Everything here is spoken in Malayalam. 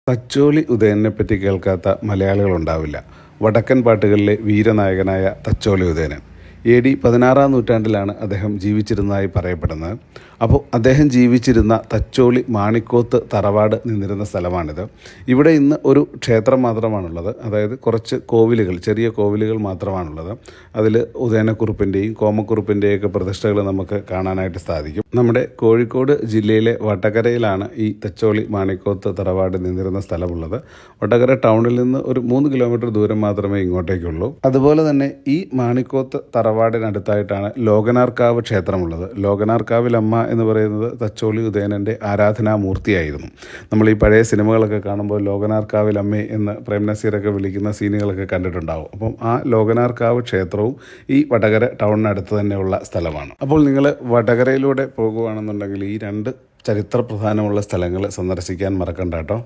തച്ചോളി ഉദയനെ പറ്റി കേൾക്കാത്ത മലയാളികളുണ്ടാവില്ല. വടക്കൻ പാട്ടുകളിലെ വീരനായകനായ തച്ചോളി ഉദയനൻ AD 16-ാം നൂറ്റാണ്ടിലാണ് അദ്ദേഹം ജീവിച്ചിരുന്നതായി പറയപ്പെടുന്നത്. അപ്പോൾ അദ്ദേഹം ജീവിച്ചിരുന്ന തച്ചോളി മാണിക്കോത്ത് തറവാട് നിന്നിരുന്ന സ്ഥലമാണിത്. ഇവിടെ ഇന്ന് ഒരു ക്ഷേത്രം മാത്രമാണുള്ളത്. അതായത് കുറച്ച് കോവിലുകൾ, ചെറിയ കോവിലുകൾ മാത്രമാണുള്ളത്. അതിൽ ഉദയനക്കുറുപ്പിൻ്റെയും കോമക്കുറുപ്പിൻ്റെയൊക്കെ പ്രതിഷ്ഠകൾ നമുക്ക് കാണാനായിട്ട് സാധിക്കും. നമ്മുടെ കോഴിക്കോട് ജില്ലയിലെ വടകരയിലാണ് ഈ തച്ചോളി മാണിക്കോത്ത് തറവാട് നിന്നിരുന്ന സ്ഥലമുള്ളത്. വടകര ടൗണിൽ നിന്ന് ഒരു 3 കിലോമീറ്റർ ദൂരം മാത്രമേ ഇങ്ങോട്ടേക്കുള്ളൂ. അതുപോലെ തന്നെ ഈ മാണിക്കോത്ത് തറവാടിനടുത്തായിട്ടാണ് ലോകനാർക്കാവ് ക്ഷേത്രമുള്ളത്. ലോകനാർക്കാവിലമ്മ എന്ന് പറയുന്നത് തച്ചോളി ഉദയനൻ്റെ ആരാധനാമൂർത്തിയായിരുന്നു. നമ്മൾ ഈ പഴയ സിനിമകളൊക്കെ കാണുമ്പോൾ ലോകനാർക്കാവിലമ്മേ എന്ന് പ്രേം നസീറൊക്കെ വിളിക്കുന്ന സീനുകളൊക്കെ കണ്ടിട്ടുണ്ടാവും. അപ്പം ആ ലോകനാർക്കാവ് ക്ഷേത്രവും ഈ വടകര ടൗണിനടുത്ത് തന്നെയുള്ള സ്ഥലമാണ്. അപ്പോൾ നിങ്ങൾ വടകരയിലൂടെ പോകുകയാണെന്നുണ്ടെങ്കിൽ ഈ 2 ചരിത്ര പ്രധാനമുള്ള സ്ഥലങ്ങൾ സന്ദർശിക്കാൻ മറക്കണ്ട കേട്ടോ.